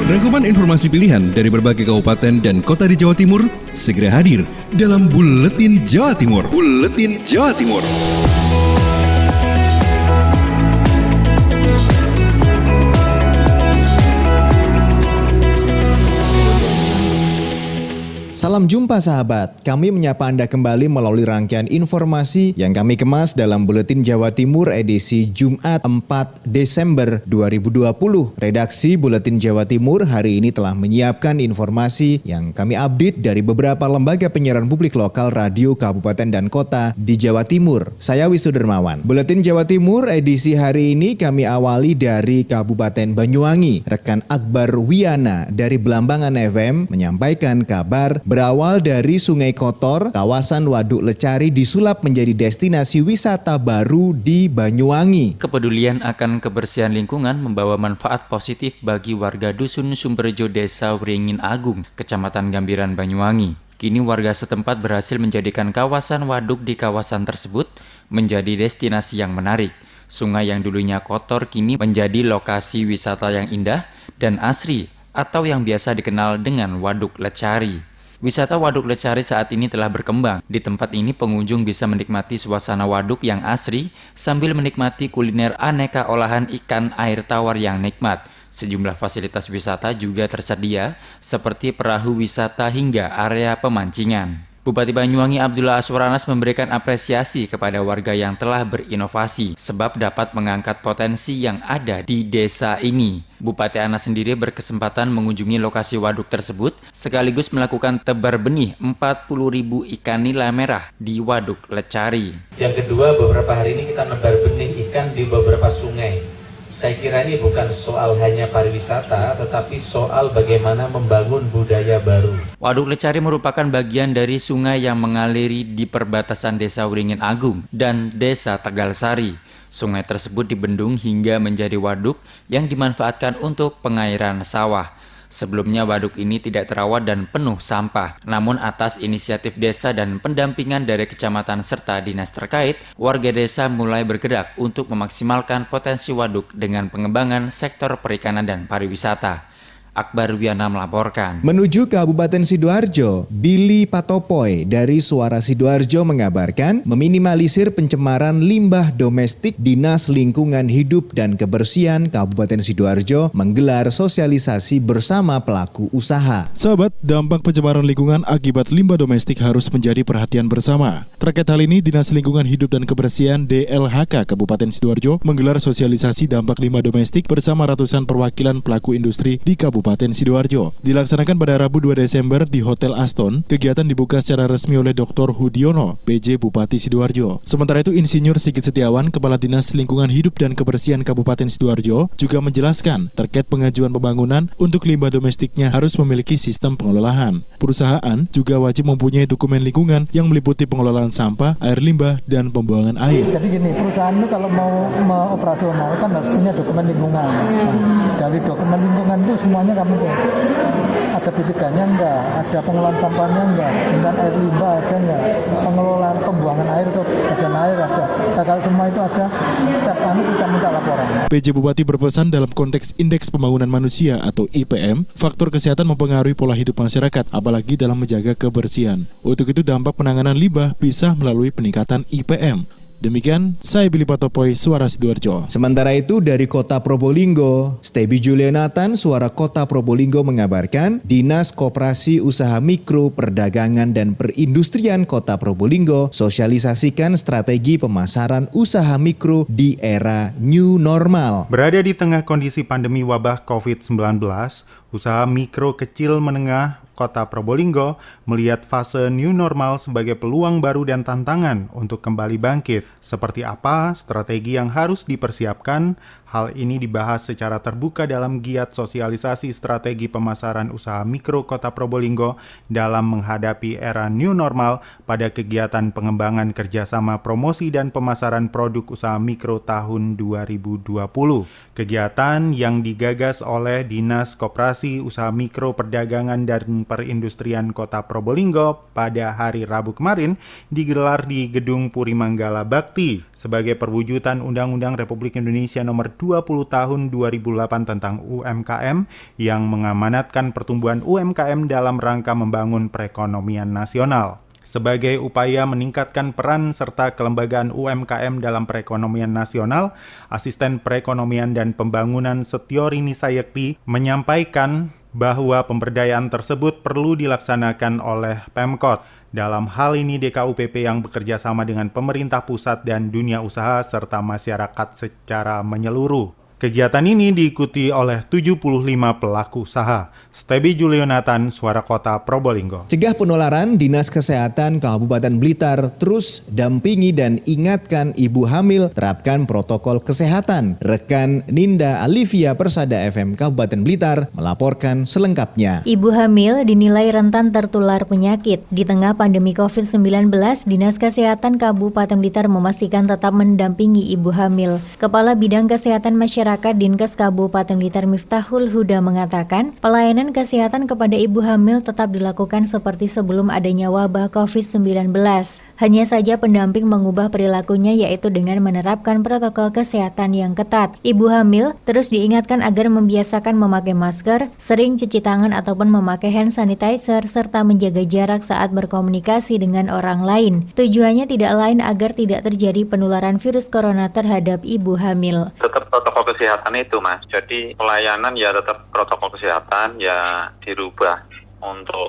Rangkuman informasi pilihan dari berbagai kabupaten dan kota di Jawa Timur segera hadir dalam Buletin Jawa Timur. Buletin Jawa Timur. Salam jumpa sahabat, kami menyapa Anda kembali melalui rangkaian informasi yang kami kemas dalam Buletin Jawa Timur edisi Jumat 4 Desember 2020. Redaksi Buletin Jawa Timur hari ini telah menyiapkan informasi yang kami update dari beberapa lembaga penyiaran publik lokal radio, kabupaten, dan kota di Jawa Timur. Saya Wisnu Dermawan. Buletin Jawa Timur edisi hari ini kami awali dari Kabupaten Banyuwangi. Rekan Akbar Wiana dari Belambangan FM menyampaikan kabar berawal dari Sungai Kotor, kawasan Waduk Lecari disulap menjadi destinasi wisata baru di Banyuwangi. Kepedulian akan kebersihan lingkungan membawa manfaat positif bagi warga Dusun Sumberjo Desa Wringin Agung, Kecamatan Gambiran, Banyuwangi. Kini warga setempat berhasil menjadikan kawasan waduk di kawasan tersebut menjadi destinasi yang menarik. Sungai yang dulunya kotor kini menjadi lokasi wisata yang indah dan asri atau yang biasa dikenal dengan Waduk Lecari. Wisata Waduk Lecari saat ini telah berkembang. Di tempat ini pengunjung bisa menikmati suasana waduk yang asri sambil menikmati kuliner aneka olahan ikan air tawar yang nikmat. Sejumlah fasilitas wisata juga tersedia seperti perahu wisata hingga area pemancingan. Bupati Banyuwangi Abdullah Aswaranas memberikan apresiasi kepada warga yang telah berinovasi sebab dapat mengangkat potensi yang ada di desa ini. Bupati Anas sendiri berkesempatan mengunjungi lokasi waduk tersebut sekaligus melakukan tebar benih 40.000 ikan nila merah di Waduk Lecari. Yang kedua, beberapa hari ini kita nebar benih ikan di beberapa sungai. Saya kira ini bukan soal hanya pariwisata, tetapi soal bagaimana membangun budaya baru. Waduk Lecari merupakan bagian dari sungai yang mengaliri di perbatasan Desa Wringin Agung dan Desa Tegalsari. Sungai tersebut dibendung hingga menjadi waduk yang dimanfaatkan untuk pengairan sawah. Sebelumnya waduk ini tidak terawat dan penuh sampah. Namun atas inisiatif desa dan pendampingan dari kecamatan serta dinas terkait, warga desa mulai bergerak untuk memaksimalkan potensi waduk dengan pengembangan sektor perikanan dan pariwisata. Akbar Wiana melaporkan. Menuju Kabupaten Sidoarjo, Billy Patopoy dari Suara Sidoarjo mengabarkan meminimalisir pencemaran limbah domestik. Dinas Lingkungan Hidup dan Kebersihan Kabupaten Sidoarjo menggelar sosialisasi bersama pelaku usaha. Sahabat, dampak pencemaran lingkungan akibat limbah domestik harus menjadi perhatian bersama. Terkait hal ini, Dinas Lingkungan Hidup dan Kebersihan DLHK Kabupaten Sidoarjo menggelar sosialisasi dampak limbah domestik bersama ratusan perwakilan pelaku industri di Kabupaten Sidoarjo. Dilaksanakan pada Rabu 2 Desember di Hotel Aston, kegiatan dibuka secara resmi oleh Dr. Hudiono, PJ Bupati Sidoarjo. Sementara itu, Insinyur Sigit Setiawan, Kepala Dinas Lingkungan Hidup dan Kebersihan Kabupaten Sidoarjo, juga menjelaskan terkait pengajuan pembangunan untuk limbah domestiknya harus memiliki sistem pengelolaan. Perusahaan juga wajib mempunyai dokumen lingkungan yang meliputi pengelolaan sampah, air limbah, dan pembuangan air. Jadi gini, perusahaan itu kalau mau operasional kan harus punya dokumen lingkungan. Nah, dari dokumen lingkungan itu semuanya kami cek. Ada BPK-nya enggak, ada pengelolaan sampahnya enggak, dengan air limbah ada enggak, pengelolaan pembuangan air atau badan air ada. Nah, kalau semua itu ada, setiap kami kita minta laporan. PJ Bupati berpesan dalam konteks Indeks Pembangunan Manusia atau IPM, faktor kesehatan mempengaruhi pola hidup masyarakat, apalagi dalam menjaga kebersihan. Untuk itu dampak penanganan limbah bisa melalui peningkatan IPM. Demikian, saya Billy Patopoy, Suara Sidoarjo. Sementara itu dari Kota Probolinggo, Stebi Julianathan, Suara Kota Probolinggo mengabarkan Dinas Koperasi Usaha Mikro, Perdagangan dan Perindustrian Kota Probolinggo sosialisasikan strategi pemasaran usaha mikro di era new normal. Berada di tengah kondisi pandemi wabah COVID-19, usaha mikro kecil menengah Kota Probolinggo melihat fase new normal sebagai peluang baru dan tantangan untuk kembali bangkit. Seperti apa strategi yang harus dipersiapkan? Hal ini dibahas secara terbuka dalam giat sosialisasi strategi pemasaran usaha mikro Kota Probolinggo dalam menghadapi era new normal pada kegiatan pengembangan kerjasama promosi dan pemasaran produk usaha mikro tahun 2020. Kegiatan yang digagas oleh Dinas Koperasi Usaha Mikro Perdagangan dan Perindustrian Kota Probolinggo pada hari Rabu kemarin digelar di Gedung Puri Manggala Bakti sebagai perwujudan Undang-Undang Republik Indonesia Nomor 20 Tahun 2008 tentang UMKM yang mengamanatkan pertumbuhan UMKM dalam rangka membangun perekonomian nasional. Sebagai upaya meningkatkan peran serta kelembagaan UMKM dalam perekonomian nasional, Asisten Perekonomian dan Pembangunan Setiorini Sayekti menyampaikan bahwa pemberdayaan tersebut perlu dilaksanakan oleh Pemkot. Dalam hal ini DKUPP yang bekerja sama dengan pemerintah pusat dan dunia usaha serta masyarakat secara menyeluruh. Kegiatan ini diikuti oleh 75 pelaku usaha. Stebi Julionatan, Suara Kota Probolinggo. Cegah penularan, Dinas Kesehatan Kabupaten Blitar terus dampingi dan ingatkan ibu hamil terapkan protokol kesehatan. Rekan Ninda Alivia Persada FM Kabupaten Blitar melaporkan selengkapnya. Ibu hamil dinilai rentan tertular penyakit. Di tengah pandemi COVID-19, Dinas Kesehatan Kabupaten Blitar memastikan tetap mendampingi ibu hamil. Kepala Bidang Kesehatan Masyarakat Dinkes Kabupaten Blitar Miftahul Huda mengatakan, pelayanan kesehatan kepada ibu hamil tetap dilakukan seperti sebelum adanya wabah COVID-19. Hanya saja pendamping mengubah perilakunya yaitu dengan menerapkan protokol kesehatan yang ketat. Ibu hamil terus diingatkan agar membiasakan memakai masker, sering cuci tangan ataupun memakai hand sanitizer, serta menjaga jarak saat berkomunikasi dengan orang lain. Tujuannya tidak lain agar tidak terjadi penularan virus corona terhadap ibu hamil. Tetap protokol kesehatan itu, Mas. Jadi pelayanan ya tetap protokol kesehatan ya dirubah untuk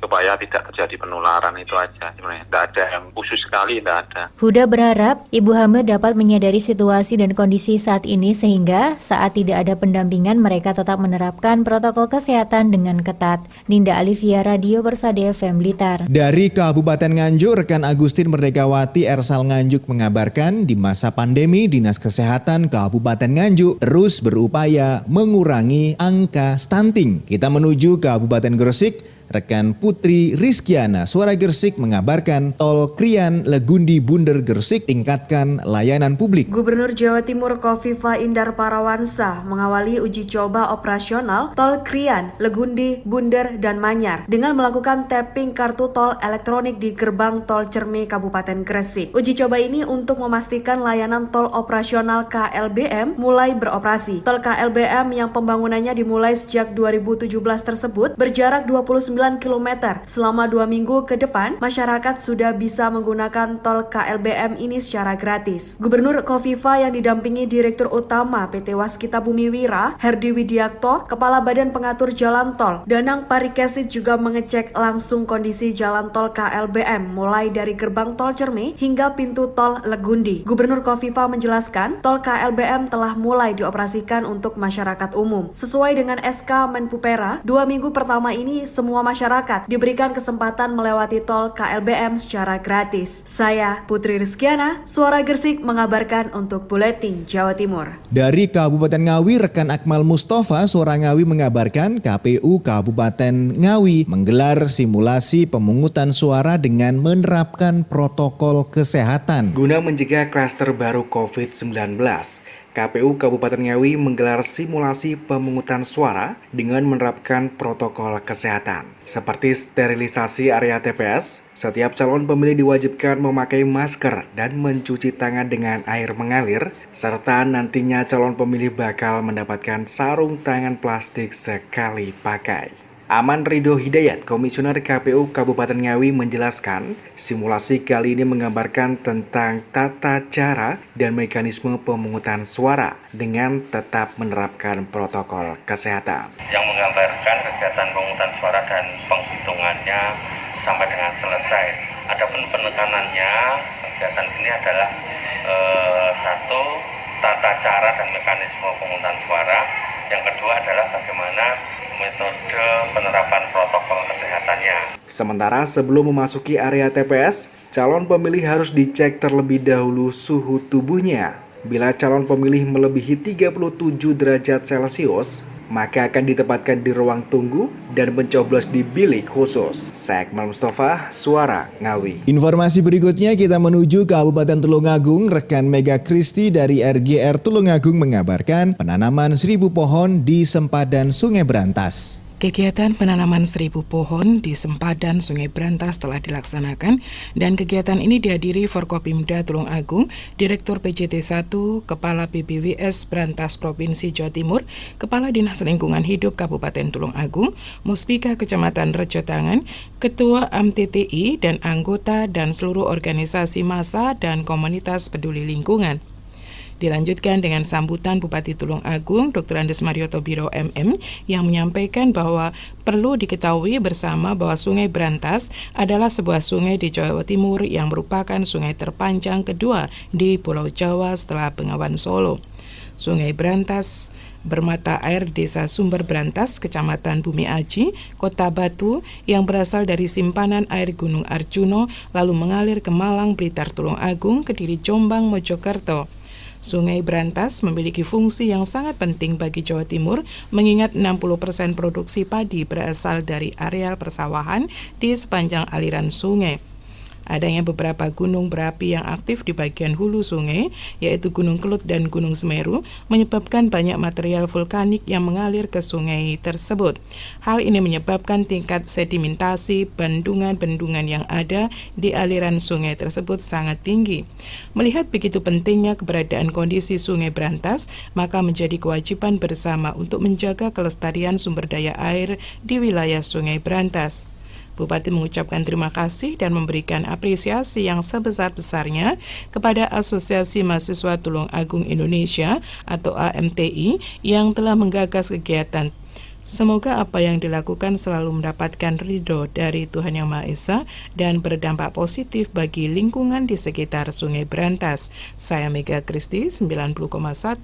supaya tidak terjadi penularan, itu aja sebenarnya. Tidak ada yang khusus sekali, tidak ada. Huda berharap ibu hamil dapat menyadari situasi dan kondisi saat ini sehingga saat tidak ada pendampingan mereka tetap menerapkan protokol kesehatan dengan ketat. Ninda Alivia, Radio Persada FM Blitar. Dari Kabupaten Nganjuk, rekan Agustin Merdekawati Ersal Nganjuk mengabarkan di masa pandemi Dinas Kesehatan Kabupaten Nganjuk terus berupaya mengurangi angka stunting. Kita menuju Kabupaten Gresik. Rekan Putri Rizkiana, Suara Gresik mengabarkan Tol Krian Legundi Bunder Gresik tingkatkan layanan publik. Gubernur Jawa Timur Kofifa Indar Parawansa mengawali uji coba operasional Tol Krian, Legundi, Bunder, dan Manyar dengan melakukan tapping kartu tol elektronik di gerbang Tol Cermi Kabupaten Gresik. Uji coba ini untuk memastikan layanan tol operasional KLBM mulai beroperasi. Tol KLBM yang pembangunannya dimulai sejak 2017 tersebut berjarak 29 km. Selama 2 minggu ke depan, masyarakat sudah bisa menggunakan tol KLBM ini secara gratis. Gubernur Kofifa yang didampingi Direktur Utama PT Waskita Bumi Wira, Herdi Widiakto, Kepala Badan Pengatur Jalan Tol, Danang Parikesit juga mengecek langsung kondisi jalan tol KLBM mulai dari gerbang tol Cermi hingga pintu tol Legundi. Gubernur Kofifa menjelaskan, tol KLBM telah mulai dioperasikan untuk masyarakat umum. Sesuai dengan SK Menpupera, 2 minggu pertama ini semua masyarakat diberikan kesempatan melewati tol KLBM secara gratis. Saya Putri Rizkiana, Suara Gresik mengabarkan untuk Buletin Jawa Timur. Dari Kabupaten Ngawi, rekan Akmal Mustafa, Suara Ngawi mengabarkan KPU Kabupaten Ngawi menggelar simulasi pemungutan suara dengan menerapkan protokol kesehatan. Guna mencegah klaster baru COVID-19, KPU Kabupaten Ngawi menggelar simulasi pemungutan suara dengan menerapkan protokol kesehatan. Seperti sterilisasi area TPS, setiap calon pemilih diwajibkan memakai masker dan mencuci tangan dengan air mengalir, serta nantinya calon pemilih bakal mendapatkan sarung tangan plastik sekali pakai. Aman Ridho Hidayat, Komisioner KPU Kabupaten Ngawi menjelaskan, simulasi kali ini menggambarkan tentang tata cara dan mekanisme pemungutan suara dengan tetap menerapkan protokol kesehatan. Yang menggambarkan kegiatan pemungutan suara dan penghitungannya sampai dengan selesai. Adapun penekanannya, kegiatan ini adalah satu, tata cara dan mekanisme pemungutan suara. Yang kedua adalah bagaimana metode penerapan protokol kesehatannya. Sementara sebelum memasuki area TPS, calon pemilih harus dicek terlebih dahulu suhu tubuhnya. Bila calon pemilih melebihi 37 derajat Celcius, maka akan ditempatkan di ruang tunggu dan mencoblos di bilik khusus. Saya Akmal Mustafa, Suara Ngawi. Informasi berikutnya kita menuju Kabupaten Tulungagung. Rekan Mega Kristi dari RGR Tulungagung mengabarkan penanaman 1000 pohon di sempadan Sungai Berantas. Kegiatan penanaman 1000 pohon di sempadan Sungai Brantas telah dilaksanakan dan kegiatan ini dihadiri Forkopimda Tulung Agung, Direktur PJT 1, Kepala BBWS Brantas Provinsi Jawa Timur, Kepala Dinas Lingkungan Hidup Kabupaten Tulung Agung, Muspika Kecamatan Rejotangan, Ketua AMTTI dan anggota dan seluruh organisasi massa dan komunitas peduli lingkungan. Dilanjutkan dengan sambutan Bupati Tulung Agung, Dr. Andes Marioto Biro MM, yang menyampaikan bahwa perlu diketahui bersama bahwa Sungai Brantas adalah sebuah sungai di Jawa Timur yang merupakan sungai terpanjang kedua di Pulau Jawa setelah Bengawan Solo. Sungai Brantas bermata air Desa Sumber Brantas, Kecamatan Bumi Aji, Kota Batu, yang berasal dari simpanan air Gunung Arjuno, lalu mengalir ke Malang, Blitar, Tulung Agung, Kediri, Jombang, Mojokerto. Sungai Brantas memiliki fungsi yang sangat penting bagi Jawa Timur, mengingat 60% produksi padi berasal dari areal persawahan di sepanjang aliran sungai. Adanya beberapa gunung berapi yang aktif di bagian hulu sungai, yaitu Gunung Kelut dan Gunung Semeru, menyebabkan banyak material vulkanik yang mengalir ke sungai tersebut. Hal ini menyebabkan tingkat sedimentasi bendungan-bendungan yang ada di aliran sungai tersebut sangat tinggi. Melihat begitu pentingnya keberadaan kondisi Sungai Brantas, maka menjadi kewajiban bersama untuk menjaga kelestarian sumber daya air di wilayah Sungai Brantas. Bupati mengucapkan terima kasih dan memberikan apresiasi yang sebesar-besarnya kepada Asosiasi Mahasiswa Tulung Agung Indonesia atau AMTI yang telah menggagas kegiatan. Semoga apa yang dilakukan selalu mendapatkan ridho dari Tuhan Yang Maha Esa dan berdampak positif bagi lingkungan di sekitar Sungai Brantas. Saya Mega Kristi, 90,1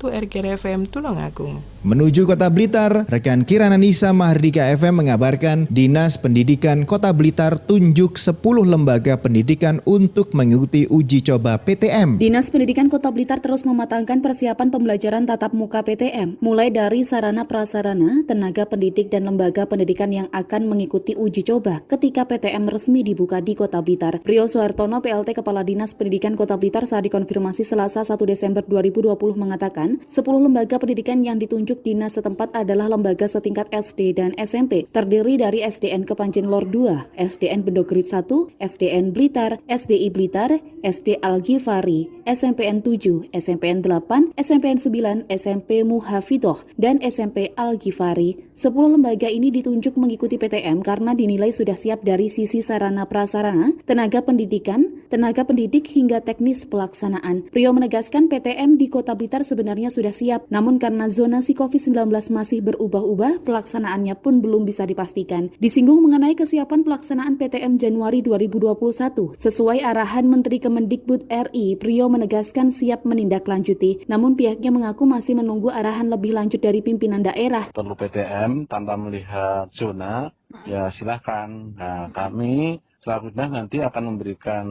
RGR FM Tulung Agung. Menuju Kota Blitar, rekan Kirana Nisa Mahardika FM mengabarkan Dinas Pendidikan Kota Blitar tunjuk 10 lembaga pendidikan untuk mengikuti uji coba PTM. Dinas Pendidikan Kota Blitar terus mematangkan persiapan pembelajaran tatap muka PTM, mulai dari sarana prasarana, tenaga pendidik dan lembaga pendidikan yang akan mengikuti uji coba ketika PTM resmi dibuka di Kota Blitar. Priyo Suhartono, PLT Kepala Dinas Pendidikan Kota Blitar saat dikonfirmasi Selasa 1 Desember 2020 mengatakan 10 lembaga pendidikan yang ditunjuk dinas setempat adalah lembaga setingkat SD dan SMP, terdiri dari SDN Kepanjen Lor 2, SDN Bendogrit 1, SDN Blitar, SDI Blitar, SD Al-Ghifari, SMPN 7, SMPN 8, SMPN 9, SMP Muhafidoh, dan SMP Al-Ghifari. 10 lembaga ini ditunjuk mengikuti PTM karena dinilai sudah siap dari sisi sarana prasarana, tenaga pendidikan, tenaga pendidik hingga teknis pelaksanaan. Priyo menegaskan PTM di Kota Blitar sebenarnya sudah siap, namun karena zonasi COVID-19 masih berubah-ubah, pelaksanaannya pun belum bisa dipastikan. Disinggung mengenai kesiapan pelaksanaan PTM Januari 2021, sesuai arahan Menteri Kemendikbud RI, Priyo menegaskan siap menindaklanjuti, namun pihaknya mengaku masih menunggu arahan lebih lanjut dari pimpinan daerah. Perlu PTM tanpa melihat zona, ya silakan. Nah, kami selaku dinas nanti akan memberikan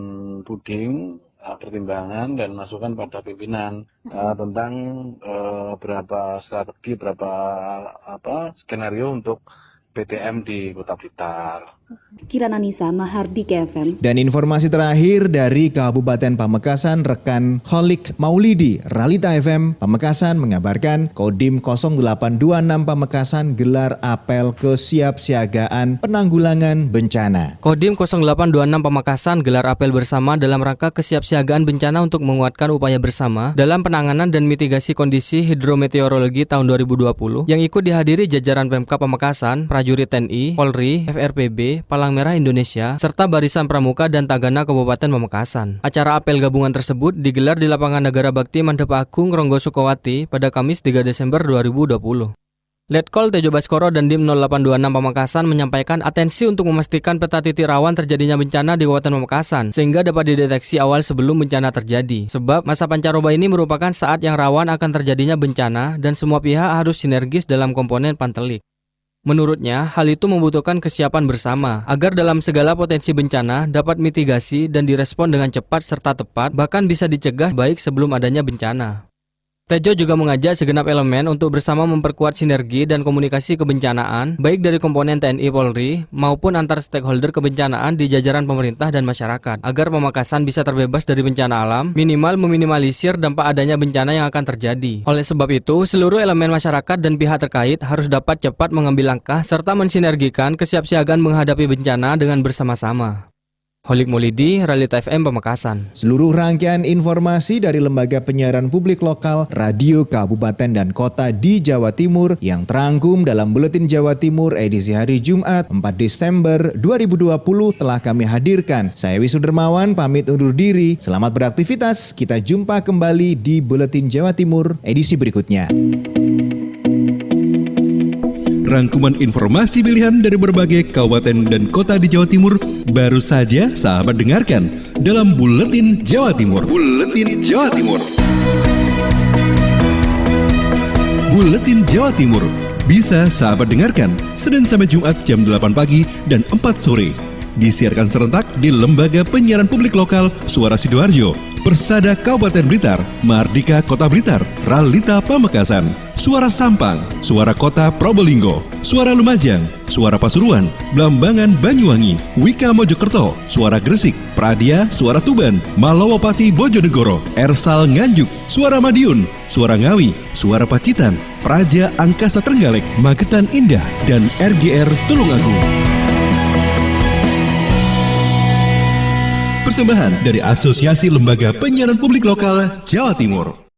puding, pertimbangan dan masukan pada pimpinan tentang berapa strategi, berapa skenario untuk PTM di Kota Blitar. Kirana Nisa Mahardika FM. Dan informasi terakhir dari Kabupaten Pamekasan, rekan Kholik Maulidi, Ralita FM Pamekasan mengabarkan Kodim 0826 Pamekasan gelar apel kesiapsiagaan penanggulangan bencana. Kodim 0826 Pamekasan gelar apel bersama dalam rangka kesiapsiagaan bencana untuk menguatkan upaya bersama dalam penanganan dan mitigasi kondisi hidrometeorologi tahun 2020 yang ikut dihadiri jajaran Pemkab Pamekasan, prajurit TNI, Polri, FRPB, Palang Merah Indonesia, serta Barisan Pramuka dan Tagana Kabupaten Pamekasan. Acara apel gabungan tersebut digelar di Lapangan Nagara Bakti Mandep Agung, Ronggo Sukowati pada Kamis 3 Desember 2020. Letkol Tejo Baskoro dan Dim 0826 Pamekasan menyampaikan atensi untuk memastikan peta titik rawan terjadinya bencana di Kabupaten Pamekasan sehingga dapat dideteksi awal sebelum bencana terjadi. Sebab masa pancaroba ini merupakan saat yang rawan akan terjadinya bencana dan semua pihak harus sinergis dalam komponen pantelik. Menurutnya, hal itu membutuhkan kesiapan bersama agar dalam segala potensi bencana dapat mitigasi dan direspon dengan cepat serta tepat, bahkan bisa dicegah baik sebelum adanya bencana. Tejo juga mengajak segenap elemen untuk bersama memperkuat sinergi dan komunikasi kebencanaan, baik dari komponen TNI Polri maupun antar stakeholder kebencanaan di jajaran pemerintah dan masyarakat, agar Pamekasan bisa terbebas dari bencana alam, minimal meminimalisir dampak adanya bencana yang akan terjadi. Oleh sebab itu, seluruh elemen masyarakat dan pihak terkait harus dapat cepat mengambil langkah serta mensinergikan kesiapsiagaan menghadapi bencana dengan bersama-sama. Holik Maulidi, Realita FM Pamekasan. Seluruh rangkaian informasi dari Lembaga Penyiaran Publik Lokal, Radio Kabupaten dan Kota di Jawa Timur yang terangkum dalam Buletin Jawa Timur edisi hari Jumat 4 Desember 2020 telah kami hadirkan. Saya Wisnu Dermawan pamit undur diri. Selamat beraktivitas. Kita jumpa kembali di Buletin Jawa Timur edisi berikutnya. Rangkuman informasi pilihan dari berbagai kabupaten dan kota di Jawa Timur baru saja sahabat dengarkan dalam Buletin Jawa Timur. Buletin Jawa Timur. Buletin Jawa Timur bisa sahabat dengarkan Senin sampai Jumat jam 8 pagi dan 4 sore. Disiarkan serentak di Lembaga Penyiaran Publik Lokal Suara Sidoarjo, Persada Kabupaten Blitar, Mardika Kota Blitar, Realita Pamekasan, Suara Sampang, Suara Kota Probolinggo, Suara Lumajang, Suara Pasuruan, Blambangan Banyuwangi, Wika Mojokerto, Suara Gresik, Pradia, Suara Tuban, Malawapati Bojonegoro, Ersal Nganjuk, Suara Madiun, Suara Ngawi, Suara Pacitan, Praja Angkasa Trenggalek, Magetan Indah, dan RGR Tulungagung. Persembahan dari Asosiasi Lembaga Penyiaran Publik Lokal Jawa Timur.